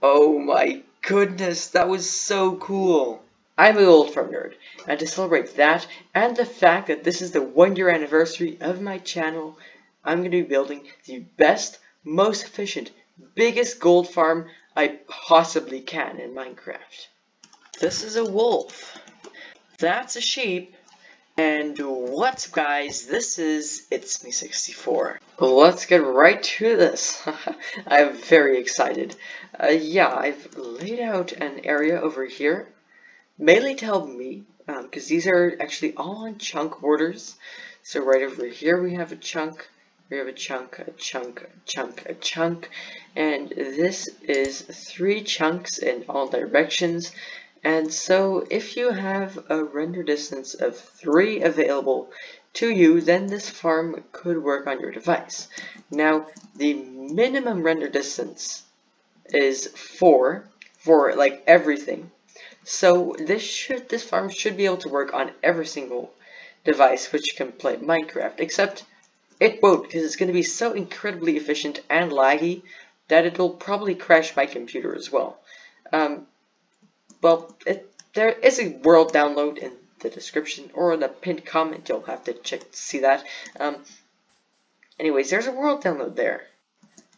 Oh my goodness, that was so cool. I'm an old farm nerd, and to celebrate that, and the fact that this is the 1-year anniversary of my channel, I'm going to be building the best, most efficient, biggest gold farm I possibly can in Minecraft. This is a wolf. That's a sheep. And what's up, guys? This is It's Me 64. Let's get right to this. I'm very excited. Yeah, I've laid out an area over here, mainly to help me, because these are actually all on chunk borders. So right over here we have a chunk, we have a chunk, a chunk, a chunk, a chunk, and this is 3 chunks in all directions. And so if you have a render distance of 3 available to you, then this farm could work on your device. Now, the minimum render distance is 4 for like everything. So this farm should be able to work on every single device which can play Minecraft, except it won't, because it's going to be so incredibly efficient and laggy that it'll probably crash my computer as well. Well, there is a world download in the description or in the pinned comment. You'll have to check to see that. Anyways, there's a world download there.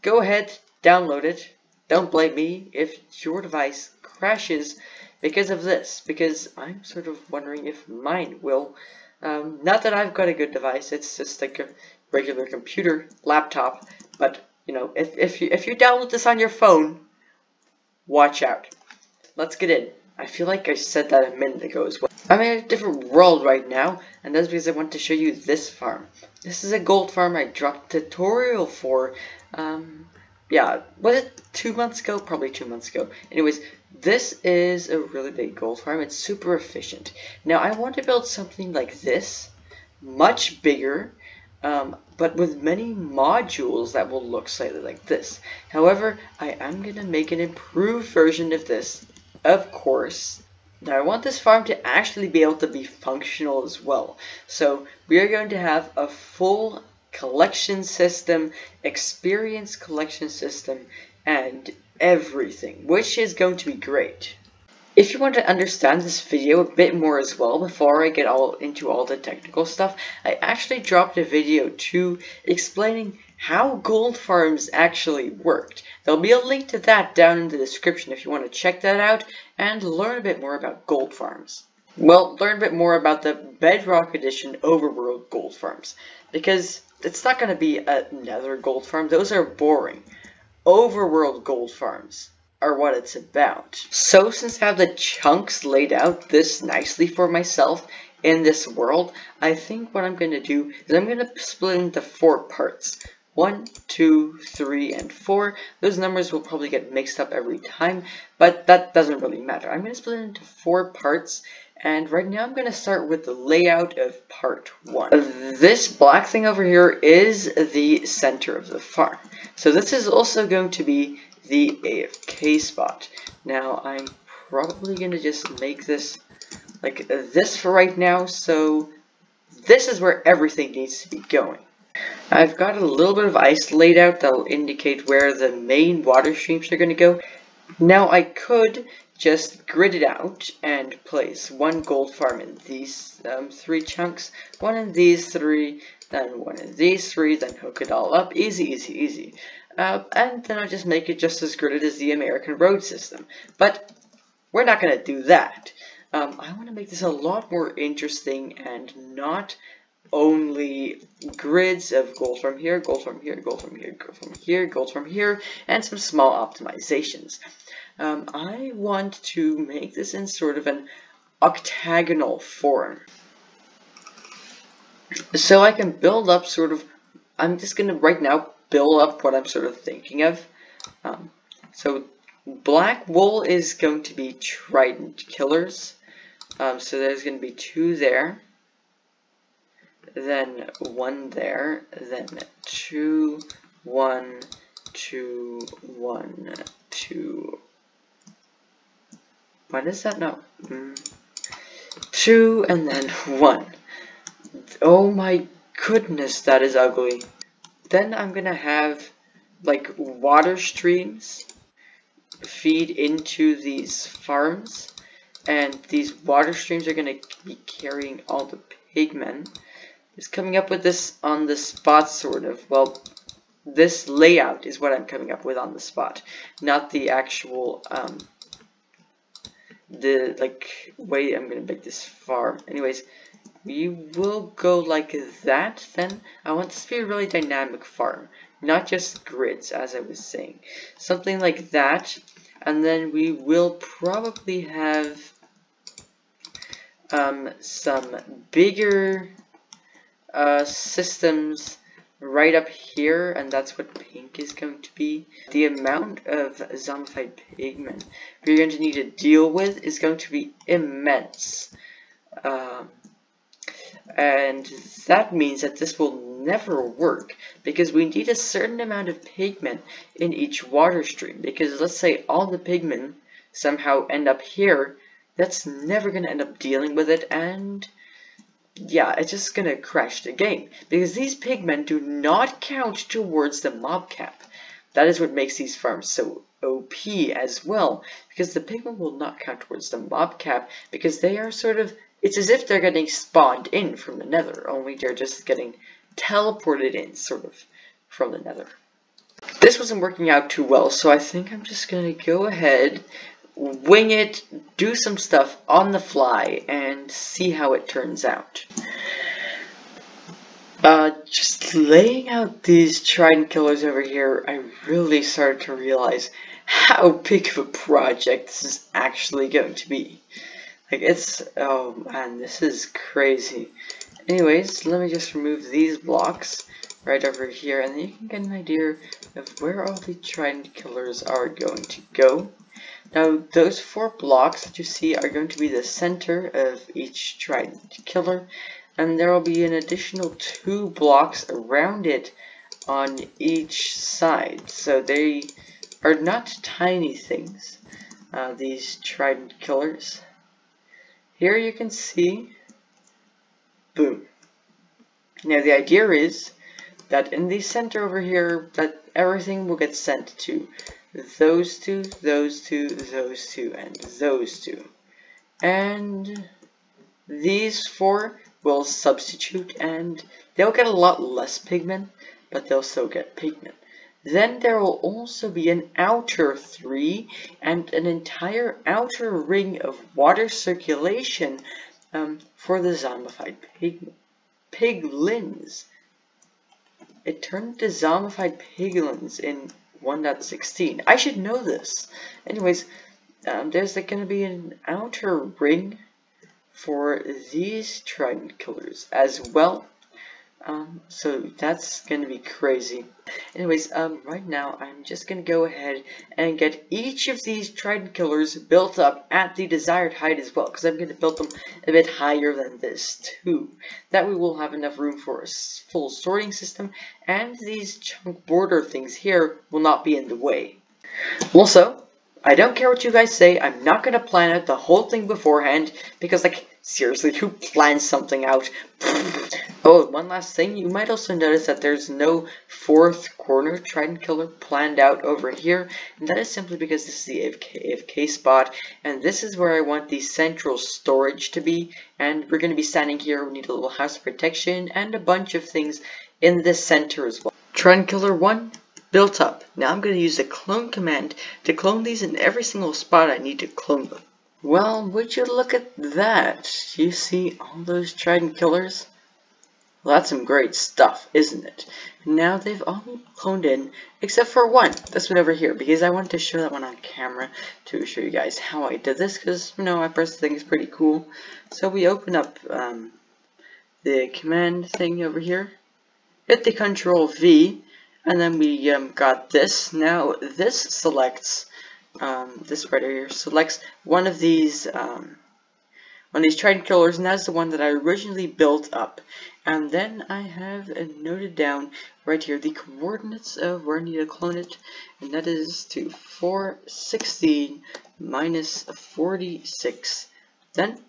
Go ahead, download it. Don't blame me if your device crashes because of this, because I'm sort of wondering if mine will. Not that I've got a good device, it's just like a regular computer, laptop, but you know, if you download this on your phone, watch out. Let's get in. I feel like I said that a minute ago as well. I'm in a different world right now, and that's because I want to show you this farm. This is a gold farm I dropped a tutorial for, yeah, was it 2 months ago? Probably 2 months ago. Anyways, this is a really big gold farm. It's super efficient. Now, I want to build something like this, much bigger, but with many modules that will look slightly like this. However, I am going to make an improved version of this, of course. Now, I want this farm to actually be able to be functional as well. So, we are going to have a full collection system, experience collection system, and everything, which is going to be great. If you want to understand this video a bit more as well, before I get into all the technical stuff, I actually dropped a video too explaining how gold farms actually worked. There'll be a link to that down in the description if you want to check that out and learn a bit more about gold farms. Well, learn a bit more about the Bedrock Edition overworld gold farms, because it's not going to be another gold farm. Those are boring. Overworld gold farms are what it's about. So since I have the chunks laid out this nicely for myself in this world, I think what I'm going to do is I'm going to split into 4 parts. 1, 2, 3, and 4. Those numbers will probably get mixed up every time, but that doesn't really matter. I'm going to split it into 4 parts, and right now I'm going to start with the layout of part 1. This black thing over here is the center of the farm. So this is also going to be the AFK spot. Now I'm probably going to just make this like this for right now, so this is where everything needs to be going. I've got a little bit of ice laid out that will indicate where the main water streams are going to go. Now I could just grid it out and place 1 gold farm in these 3 chunks, 1 in these 3, then 1 in these 3, then hook it all up. Easy, easy, easy. And then I'll just make it just as gridded as the American road system. But we're not going to do that. I want to make this a lot more interesting and not only grids of gold from here, gold from here, gold from here, gold from here, gold from here, and some small optimizations. I want to make this in sort of an octagonal form. So I can build up sort of, I'm just going to right now build up what I'm sort of thinking of. So black wool is going to be trident killers. So there's going to be 2 there. Then 1 there, then 2, 1, 2, 1, 2. What is that? No. 2 and then 1. Oh my goodness, that is ugly. Then I'm gonna have like water streams feed into these farms, and these water streams are going to be carrying all the pigmen. It's coming up with this on the spot, sort of. Well, this layout is what I'm coming up with on the spot, not the actual way I'm gonna make this farm. Anyways, we will go like that. Then I want this to be a really dynamic farm, not just grids, as I was saying. Something like that, and then we will probably have some bigger systems right up here, and that's what pink is going to be. The amount of zombified pigmen we're going to need to deal with is going to be immense. And that means that this will never work, because we need a certain amount of pigmen in each water stream. Because let's say all the pigmen somehow end up here, that's never going to end up dealing with it, and yeah, it's just gonna crash the game, because these pigmen do not count towards the mob cap. That is what makes these farms so OP as well, because the pigmen will not count towards the mob cap, because they are sort of, it's as if they're getting spawned in from the nether, only they're just getting teleported in, sort of, from the nether. This wasn't working out too well, so I think I'm just gonna go ahead, wing it, do some stuff on the fly, and see how it turns out. Just laying out these trident killers over here, I really started to realize how big of a project this is actually going to be. Like, it's, oh man, this is crazy. Anyways, let me just remove these blocks right over here, and then you can get an idea of where all the trident killers are going to go. Now, those 4 blocks that you see are going to be the center of each trident killer, and there will be an additional 2 blocks around it on each side. So they are not tiny things, these trident killers. Here you can see, boom. Now the idea is that in the center over here, that everything will get sent to those 2, those 2, those 2, and those 2. And these 4 will substitute, and they'll get a lot less pigment, but they'll still get pigment. Then there will also be an outer 3 and an entire outer ring of water circulation for the zombified piglins. It turned to zombified piglins in 1.16. I should know this. Anyways, there's going to be an outer ring for these trident killers as well. So that's going to be crazy. Anyways, right now I'm just going to go ahead and get each of these trident killers built up at the desired height as well, because I'm going to build them a bit higher than this too. That way we'll have enough room for a full sorting system, and these chunk border things here will not be in the way. Also, I don't care what you guys say, I'm not going to plan out the whole thing beforehand, because, like, seriously, who plans something out? Oh, one last thing, you might also notice that there's no 4th corner trident killer planned out over here, and that is simply because this is the AFK spot, and this is where I want the central storage to be, and we're going to be standing here. We need a little house protection, and a bunch of things in the center as well. Trident killer 1. Built up. Now I'm going to use the clone command to clone these in every single spot I need to clone them. Well, would you look at that? You see all those trident killers? Well, that's some great stuff, isn't it? Now they've all cloned in, except for one. This one over here, because I wanted to show that one on camera to show you guys how I did this, because, you know, I personally think it's pretty cool. So we open up the command thing over here, hit the Control V, and then we got this. Now this selects, this right here selects one of these trident killers, and that's the one that I originally built up. And then I have noted down right here the coordinates of where I need to clone it, and that is to 416 minus 46. Then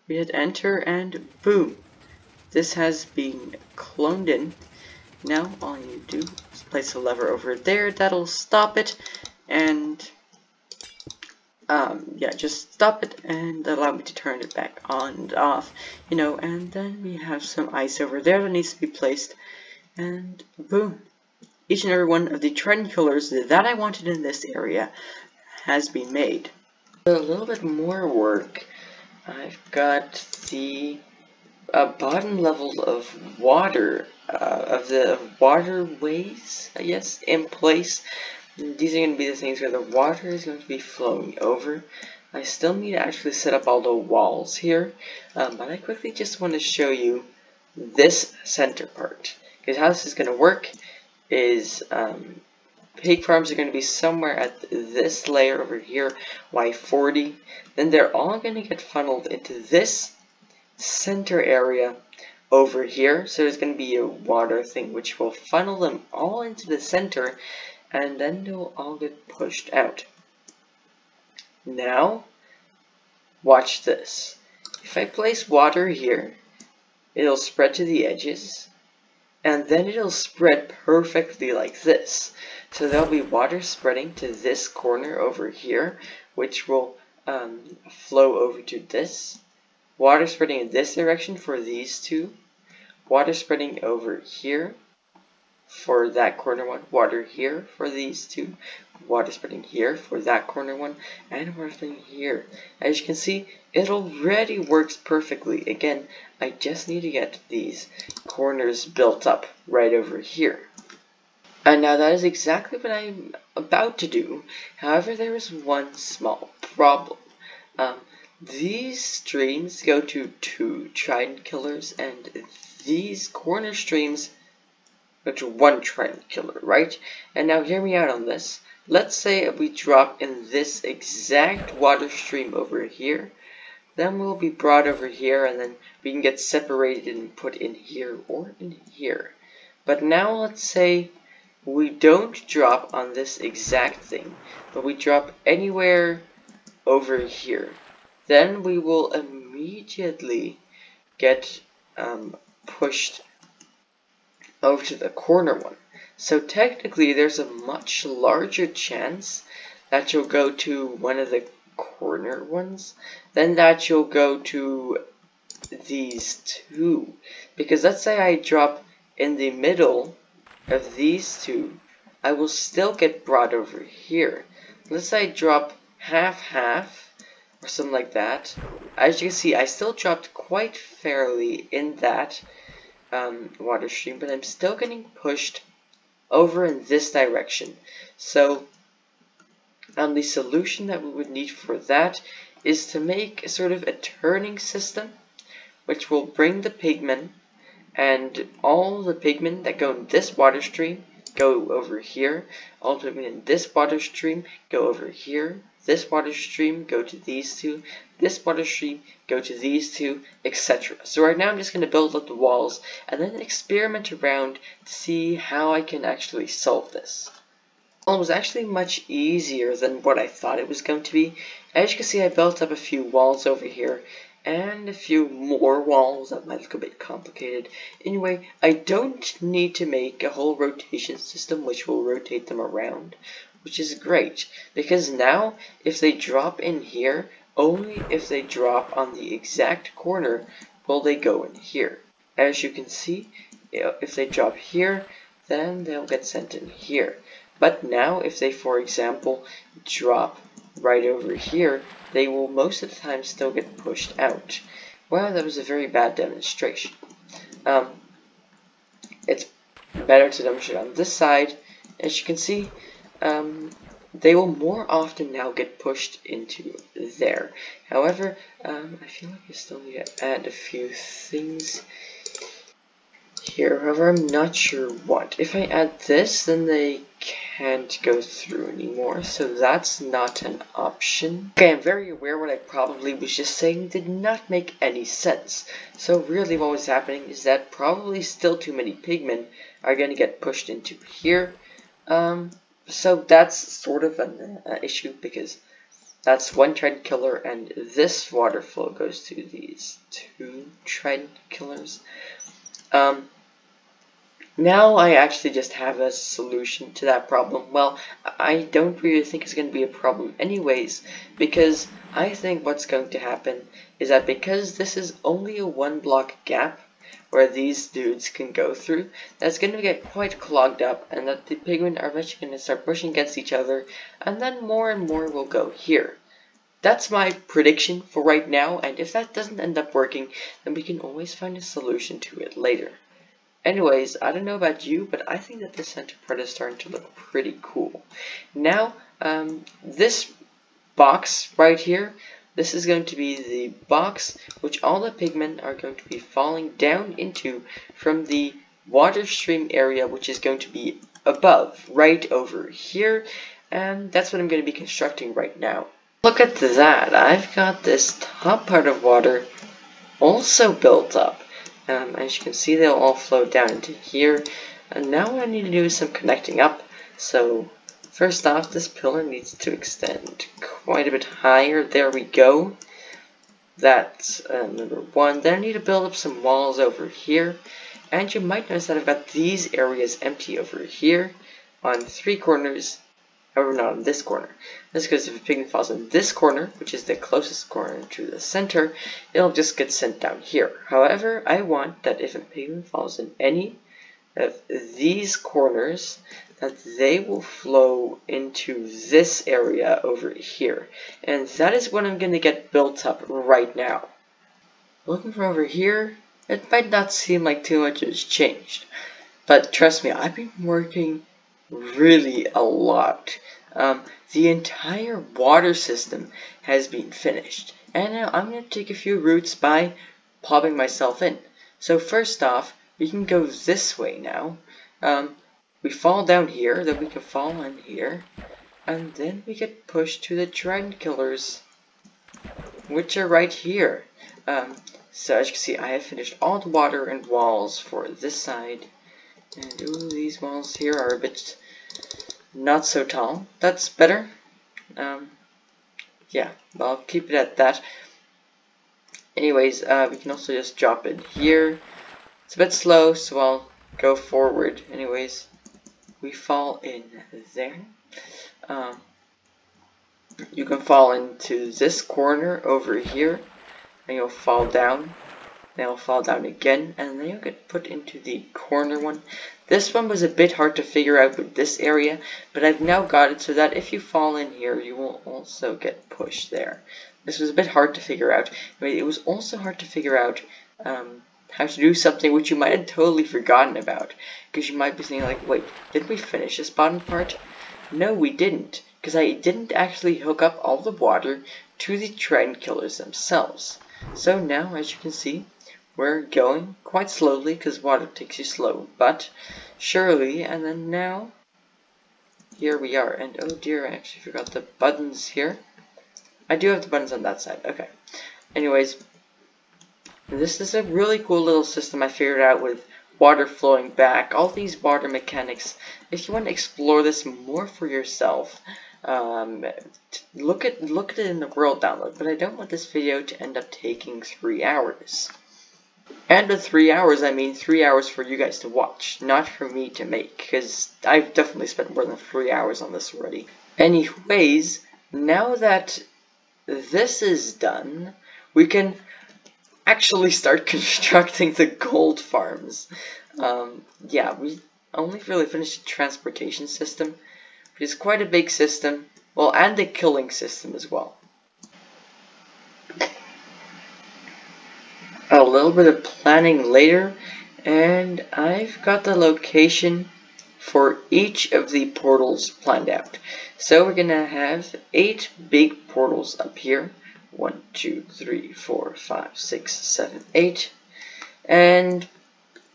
we hit enter, and boom, this has been cloned in. Now all you do is place a lever over there, that'll stop it, and yeah, just stop it and allow me to turn it back on and off, you know, and then we have some ice over there that needs to be placed, and boom. Each and every one of the trident colors that I wanted in this area has been made. A little bit more work. I've got the bottom level of water, of the waterways, I guess, in place. These are going to be the things where the water is going to be flowing over. I still need to actually set up all the walls here, but I quickly just want to show you this center part. Because how this is going to work is pig farms are going to be somewhere at this layer over here, Y40. Then they're all going to get funneled into this center area over here. So there's going to be a water thing which will funnel them all into the center, and then they'll all get pushed out. Now, watch this. If I place water here, it'll spread to the edges, and then it'll spread perfectly like this. So there'll be water spreading to this corner over here, which will flow over to this. Water spreading in this direction for these two. Water spreading over here for that corner one. Water here for these two. Water spreading here for that corner one. And water spreading here. As you can see, it already works perfectly. Again, I just need to get these corners built up right over here. And now that is exactly what I'm about to do. However, there is one small problem. These streams go to 2 trident killers, and these corner streams go to 1 trident killer, right? And now hear me out on this. Let's say we drop in this exact water stream over here. Then we'll be brought over here, and then we can get separated and put in here or in here. But now let's say we don't drop on this exact thing, but we drop anywhere over here. Then we will immediately get pushed over to the corner one. So technically there's a much larger chance that you'll go to one of the corner ones than that you'll go to these two. Because let's say I drop in the middle of these two, I will still get brought over here. Let's say I drop half or something like that. As you can see, I still dropped quite fairly in that water stream, but I'm still getting pushed over in this direction. So the solution that we would need for that is to make a sort of a turning system which will bring the pigmen, and all the pigmen that go in this water stream go over here. All the pigmen in this water stream go over here. This water stream go to these two. This water stream go to these two, etc. So right now I'm just going to build up the walls and then experiment around to see how I can actually solve this. Well, it was actually much easier than what I thought it was going to be. As you can see, I built up a few walls over here and a few more walls that might look a bit complicated. Anyway, I don't need to make a whole rotation system which will rotate them around, which is great, because now if they drop in here, only if they drop on the exact corner will they go in here. As you can see, if they drop here, then they'll get sent in here. But now if they, for example, drop right over here, they will most of the time still get pushed out. Well, that was a very bad demonstration. It's better to demonstrate on this side. As you can see, they will more often now get pushed into there. However, I feel like I still need to add a few things here. However, I'm not sure what. If I add this, then they can't go through anymore, so that's not an option. Okay, I'm very aware what I probably was just saying did not make any sense. So really what was happening is that probably still too many pigmen are going to get pushed into here. So that's sort of an issue, because that's 1 trident killer, and this water flow goes to these 2 trident killers. Now I actually just have a solution to that problem. Well, I don't really think it's going to be a problem anyways, because I think what's going to happen is that because this is only a 1 block gap where these dudes can go through, that's going to get quite clogged up, and that the pigmen are eventually going to start pushing against each other, and then more and more will go here. That's my prediction for right now, and if that doesn't end up working, then we can always find a solution to it later. Anyways, I don't know about you, but I think that the center part is starting to look pretty cool. Now, this box right here, this is going to be the box which all the pigmen are going to be falling down into from the water stream area, which is going to be above, right over here, and that's what I'm going to be constructing right now. Look at that, I've got this top part of water also built up. As you can see, they'll all flow down into here. And now what I need to do is some connecting up. So first off, this pillar needs to extend quite a bit higher. There we go. That's number one. Then I need to build up some walls over here. And you might notice that I've got these areas empty over here on 3 corners. However, not on this corner. That's because if a pigman falls in this corner, which is the closest corner to the center, it'll just get sent down here. However, I want that if a pigman falls in any of these corners, that they will flow into this area over here. And that is what I'm going to get built up right now. Looking from over here, it might not seem like too much has changed. But trust me, I've been working really a lot. The entire water system has been finished, and now I'm going to take a few routes by popping myself in. So first off, we can go this way now. We fall down here, then we can fall in here, and then we get pushed to the dragon killers, which are right here. So as you can see, I have finished all the water and walls for this side. And ooh, these walls here are a bit not so tall. That's better. Yeah, I'll keep it at that. Anyways, we can also just drop in here. It's a bit slow, so I'll go forward. Anyways, we fall in there. You can fall into this corner over here, and you'll fall down. Then you'll fall down again, and then you'll get put into the corner one. This one was a bit hard to figure out with this area, but I've now got it so that if you fall in here, you will also get pushed there. This was a bit hard to figure out. It was also hard to figure out how to do something which you might have totally forgotten about, because you might be thinking like, wait, didn't we finish this bottom part? No, we didn't, because I didn't actually hook up all the water to the dragon killers themselves. So now, as you can see, we're going quite slowly because water takes you slow, but surely. And then now, here we are. And oh dear, I actually forgot the buttons here. I do have the buttons on that side. Okay. Anyways, this is a really cool little system I figured out with water flowing back. All these water mechanics. If you want to explore this more for yourself, look at it in the world download. But I don't want this video to end up taking 3 hours. And with 3 hours, I mean 3 hours for you guys to watch, not for me to make, because I've definitely spent more than 3 hours on this already. Anyways, now that this is done, we can actually start constructing the gold farms. Yeah, we only really finished the transportation system, which is quite a big system, well, and the killing system as well. A little bit of planning later, and I've got the location for each of the portals planned out. So we're gonna have 8 big portals up here. 1, 2, 3, 4, 5, 6, 7, 8. And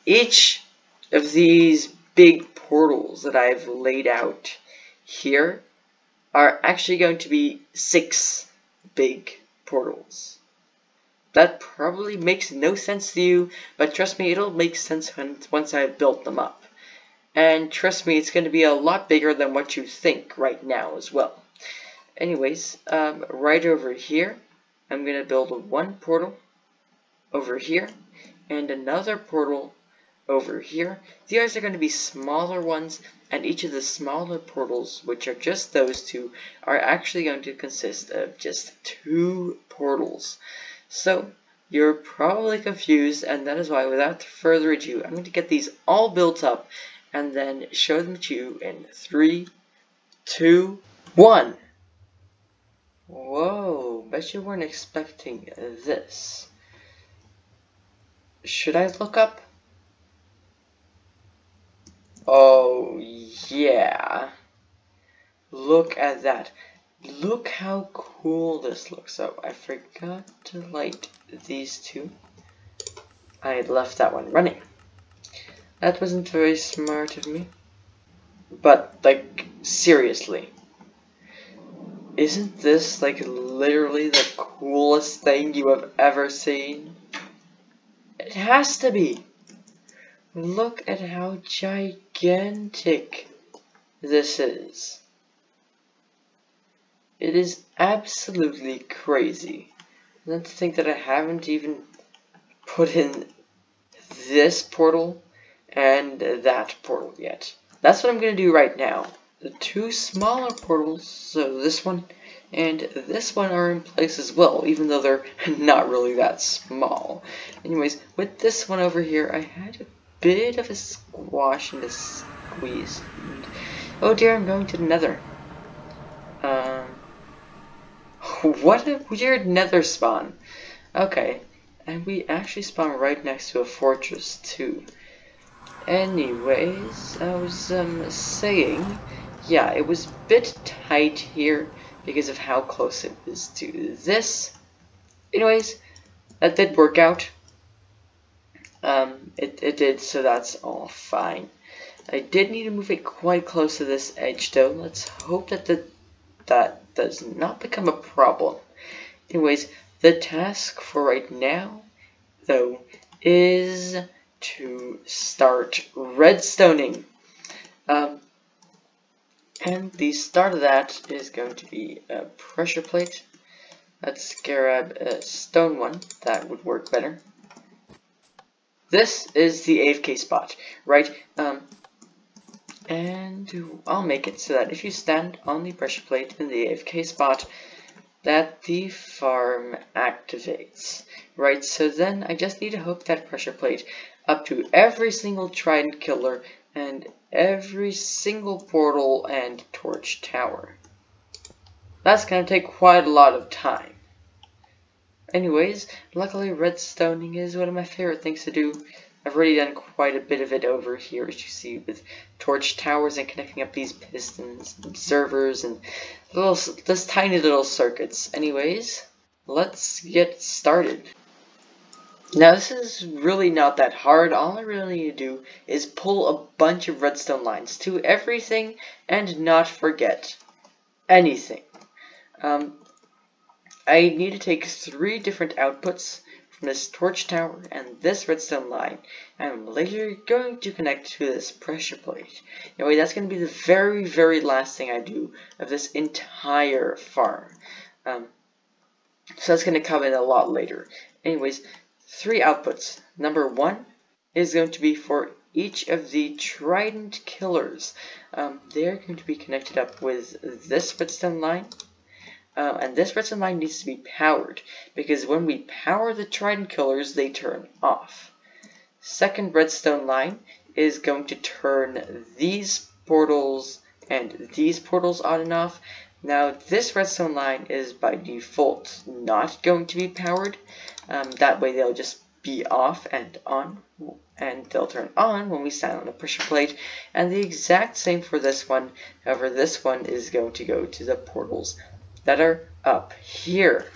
each of these big portals that I've laid out here are actually going to be 6 big portals. That probably makes no sense to you, but trust me, it'll make sense once I've built them up. And trust me, it's going to be a lot bigger than what you think right now as well. Anyways, right over here, I'm going to build 1 portal over here, and another portal over here. The others are going to be smaller ones, and each of the smaller portals, which are just those two, are actually going to consist of just 2 portals. So you're probably confused, and that is why, without further ado, I'm going to get these all built up and then show them to you in 3, 2, 1. Whoa, bet you weren't expecting this. Should I look up? Oh, yeah. Look at that. Look how cool this looks. Oh, I forgot to light these 2. I had left that one running. That wasn't very smart of me. But, like, seriously. Isn't this, like, literally the coolest thing you have ever seen? It has to be. Look at how gigantic this is. It is absolutely crazy. And to think that I haven't even put in this portal and that portal yet. That's what I'm going to do right now. The 2 smaller portals, so this one and this one, are in place as well, even though they're not really that small. Anyways, with this one over here, I had a bit of a squash and a squeeze. And, oh dear, I'm going to the nether. What a weird nether spawn. Okay, and we actually spawn right next to a fortress too. Anyways, I was saying, yeah, it was a bit tight here because of how close it was to this. Anyways, that did work out. It did, so that's all fine. I did need to move it quite close to this edge though. Let's hope that that does not become a problem. Anyways, the task for right now, though, is to start redstoning. And the start of that is going to be a pressure plate. Let's grab a stone one. That would work better. This is the AFK spot, right? And I'll make it so that if you stand on the pressure plate in the AFK spot, that the farm activates, right? So then I just need to hook that pressure plate up to every single trident killer and every single portal and torch tower. That's going to take quite a lot of time. Anyways, luckily redstoning is one of my favorite things to do. I've already done quite a bit of it over here, as you see, with torch towers and connecting up these pistons, observers, and this tiny little circuits. Anyways, let's get started. Now this is really not that hard. All I really need to do is pull a bunch of redstone lines to everything and not forget anything. I need to take 3 different outputs from this torch tower and this redstone line, and I'm later going to connect to this pressure plate. Anyway, that's going to be the very, very last thing I do of this entire farm. So that's going to come in a lot later. Anyways, 3 outputs. Number 1 is going to be for each of the trident killers. They're going to be connected up with this redstone line. And this redstone line needs to be powered, because when we power the trident killers, they turn off. Second redstone line is going to turn these portals and these portals on and off. Now, this redstone line is by default not going to be powered. That way they'll just be off and on, and they'll turn on when we stand on the pressure plate. And the exact same for this one. However, this one is going to go to the portals that are up here.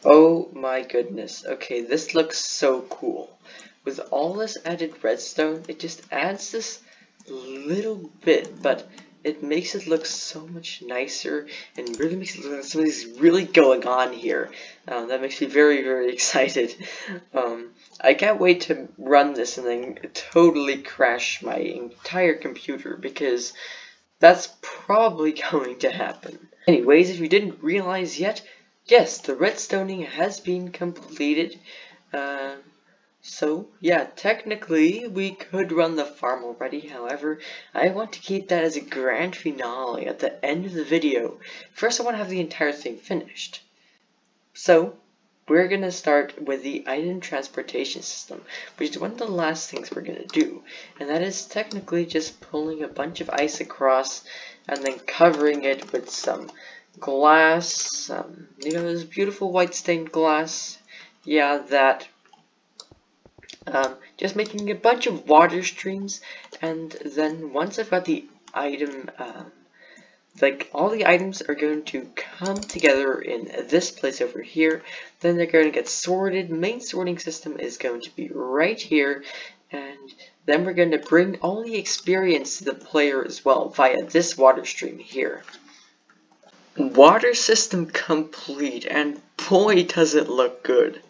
Oh my goodness. Okay, this looks so cool. With all this added redstone, it just adds this little bit, but it makes it look so much nicer and really makes it look like something's really going on here. That makes me very, very excited. I can't wait to run this and then totally crash my entire computer, because that's probably going to happen. Anyways, if you didn't realize yet, yes, the redstoning has been completed. So, yeah, technically we could run the farm already, however, I want to keep that as a grand finale at the end of the video. First, I want to have the entire thing finished. So, we're going to start with the item transportation system, which is one of the last things we're going to do, and that is technically just pulling a bunch of ice across and then covering it with some glass, this beautiful white stained glass, yeah, that. Just making a bunch of water streams, and then once I've got the item, like all the items are going to come together in this place over here, then they're going to get sorted. Main sorting system is going to be right here, and then we're going to bring all the experience to the player as well via this water stream here. Water system complete, and boy does it look good.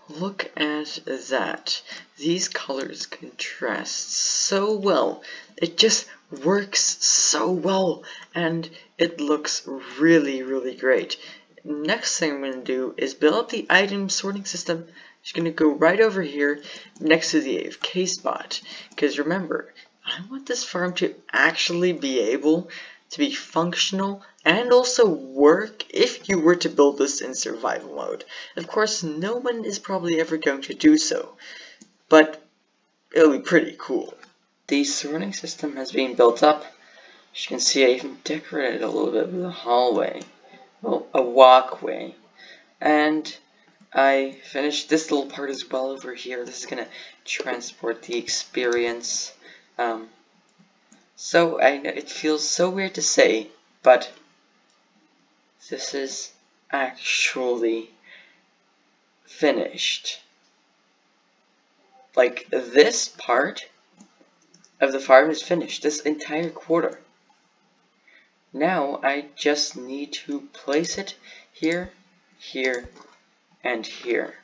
Look at that. These colors contrast so well. It just works so well, and it looks really, really great. Next thing I'm going to do is build up the item sorting system. Just going to go right over here next to the AFK spot. Because remember, I want this farm to actually be able to be functional and also work if you were to build this in survival mode. Of course, no one is probably ever going to do so, but it'll be pretty cool. The sorting system has been built up. As you can see, I even decorated a little bit with a hallway, well, a walkway, and I finished this little part as well over here. This is going to transport the experience. So I know it feels so weird to say, but this is actually finished. Like, this part of the farm is finished, this entire quarter. Now I just need to place it here, here, and here.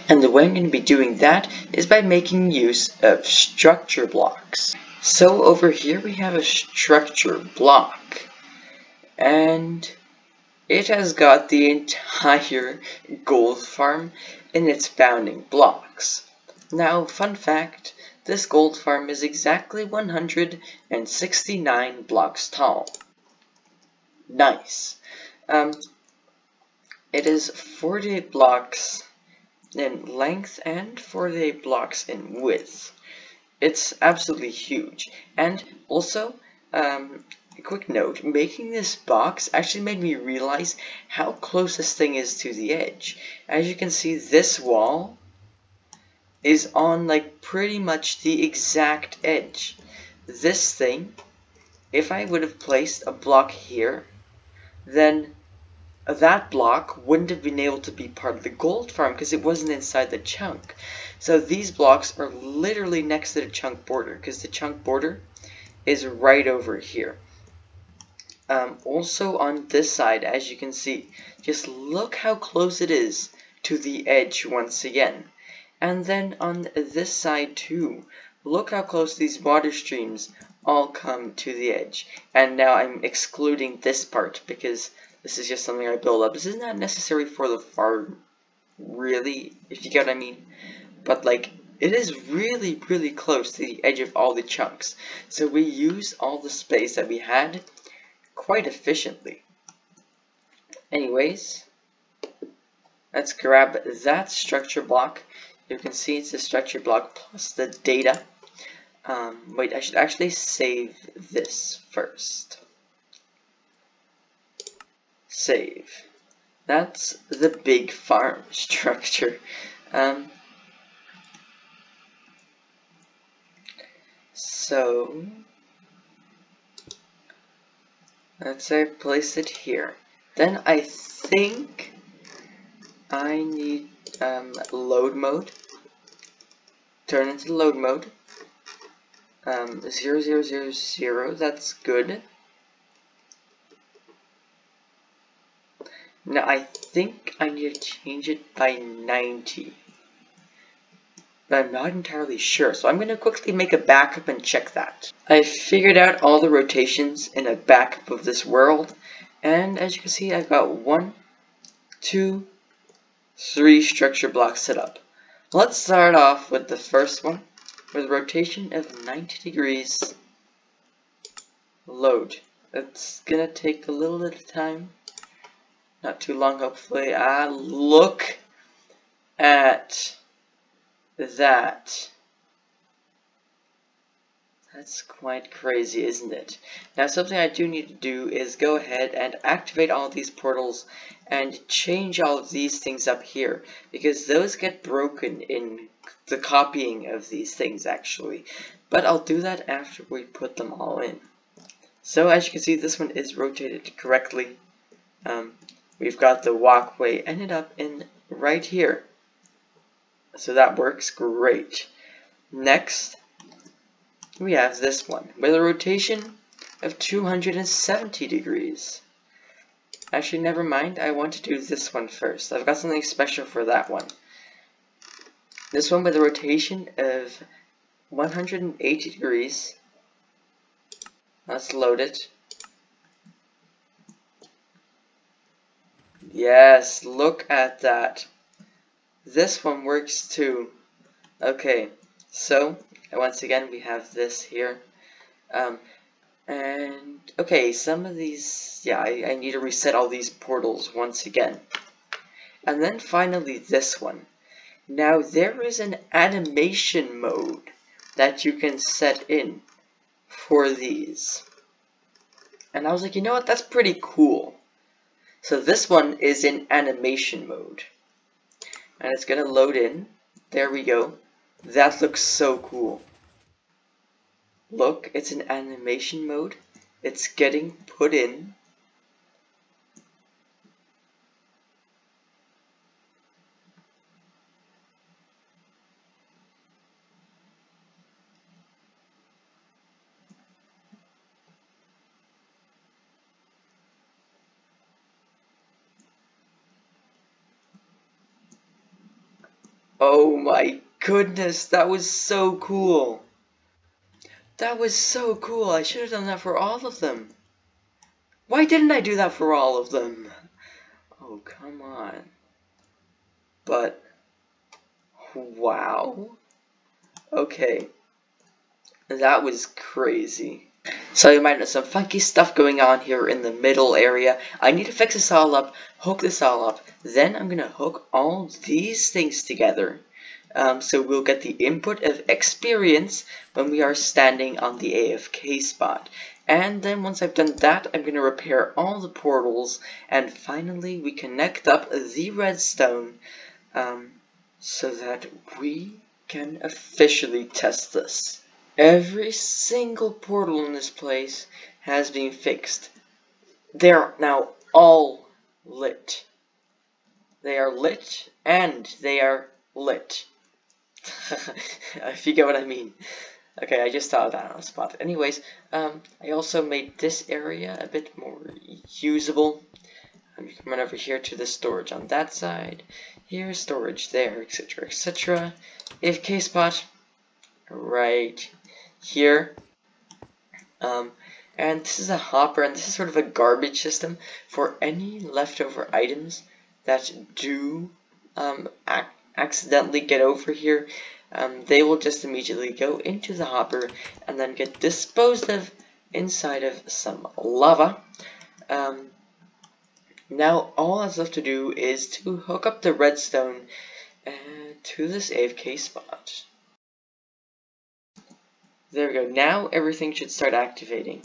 And the way I'm going to be doing that is by making use of structure blocks. So over here we have a structure block, and it has got the entire gold farm in its bounding blocks. Now, fun fact, this gold farm is exactly 169 blocks tall. Nice. It is 48 blocks in length and 48 blocks in width. It's absolutely huge. And also, a quick note, making this box actually made me realize how close this thing is to the edge. As you can see, this wall is on like pretty much the exact edge. This thing, if I would have placed a block here, then that block wouldn't have been able to be part of the gold farm because it wasn't inside the chunk. So these blocks are literally next to the chunk border because the chunk border is right over here. Also on this side, as you can see, just look how close it is to the edge once again. And then on this side too, look how close these water streams all come to the edge. And now I'm excluding this part because this is just something I build up. This is not necessary for the farm, really, if you get what I mean. But like, it is really, really close to the edge of all the chunks. So we use all the space that we had quite efficiently. Anyways, let's grab that structure block. You can see it's the structure block plus the data. Wait, I should actually save this first. Save. That's the big farm structure. So let's say I place it here. Then I think I need load mode. Turn into load mode. 0, 0, 0, 0. That's good. Now I think I need to change it by 90. But I'm not entirely sure, so I'm going to quickly make a backup and check that. I figured out all the rotations in a backup of this world, and as you can see, I've got 1, 2, 3 structure blocks set up. Let's start off with the first one, with a rotation of 90 degrees. Load. It's gonna take a little bit of time. Not too long, hopefully. Look at that. That's quite crazy, isn't it? Now, something I do need to do is go ahead and activate all these portals and change all of these things up here, because those get broken in the copying of these things, actually. But I'll do that after we put them all in. So, as you can see, this one is rotated correctly. We've got the walkway ended up in right here. So that works great. Next, we have this one with a rotation of 270 degrees. Actually, never mind. I want to do this one first. I've got something special for that one. This one with a rotation of 180 degrees. Let's load it. Yes, look at that. This one works too. Okay, so once again we have this here. And okay, some of these, yeah, I need to reset all these portals once again. And then finally this one. Now there is an animation mode that you can set in for these. And I was like, you know what, that's pretty cool. So this one is in animation mode. And it's gonna load in. There we go. That looks so cool. Look, it's in animation mode. It's getting put in. Oh my goodness, that was so cool. That was so cool. I should have done that for all of them. Why didn't I do that for all of them? Oh, come on. But, wow. Okay. That was crazy. So you might know some funky stuff going on here in the middle area. I need to fix this all up, hook this all up. Then I'm going to hook all these things together. So we'll get the input of experience when we are standing on the AFK spot. And then once I've done that, I'm going to repair all the portals. And finally, we connect up the redstone so that we can officially test this. Every single portal in this place has been fixed. They're now all lit. They are lit and they are lit. If you get what I mean. Okay, I just thought of that on the spot. Anyways, I also made this area a bit more usable. You can run over here to the storage on that side. Here's storage there, etc., etc. AFK spot right here. And this is a hopper, and this is sort of a garbage system for any leftover items that do accidentally get over here. They will just immediately go into the hopper and then get disposed of inside of some lava. Now all that's left to do is to hook up the redstone to this AFK spot. There we go. Now everything should start activating.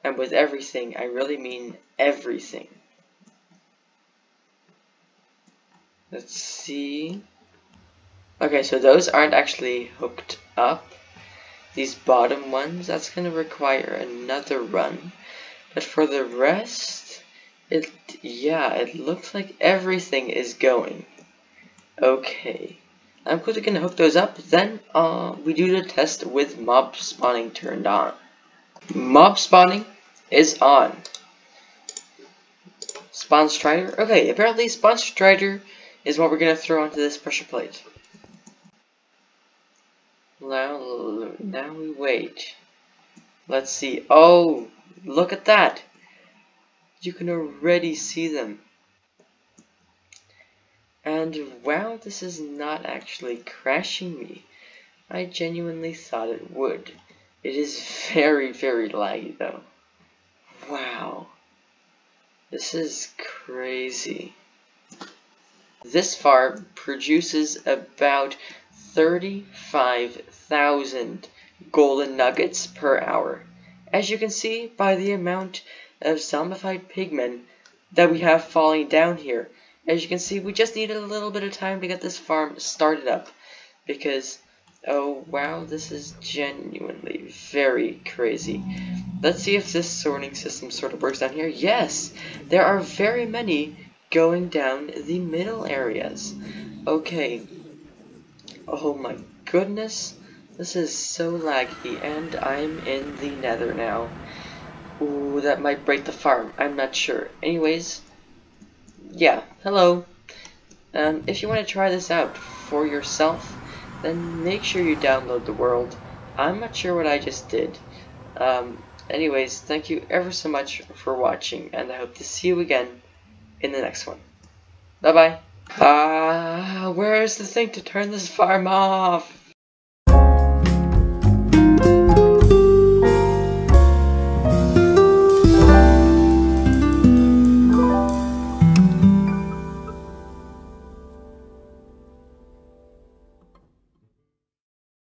And with everything, I really mean everything. Let's see. Okay, so those aren't actually hooked up. These bottom ones, that's going to require another run. But for the rest, it looks like everything is going. Okay. I'm quickly going to hook those up, then we do the test with mob spawning turned on. Mob spawning is on. Spawn strider. Okay, apparently spawn strider is what we're going to throw onto this pressure plate. Now we wait. Let's see. Oh, look at that. You can already see them. And wow, this is not actually crashing me. I genuinely thought it would. It is very, very laggy though. Wow. This is crazy. This farm produces about 35,000 golden nuggets per hour. As you can see by the amount of zombified pigmen that we have falling down here. As you can see, we just needed a little bit of time to get this farm started up. Because, oh wow, this is genuinely very crazy. Let's see if this sorting system sort of works down here. Yes! There are very many going down the middle areas. Okay. Oh my goodness. This is so laggy, and I'm in the nether now. Ooh, that might break the farm. I'm not sure. Anyways, yeah, hello. If you want to try this out for yourself, then make sure you download the world. I'm not sure what I just did. Anyways, thank you ever so much for watching, and I hope to see you again in the next one. Bye-bye. Where's the thing to turn this farm off?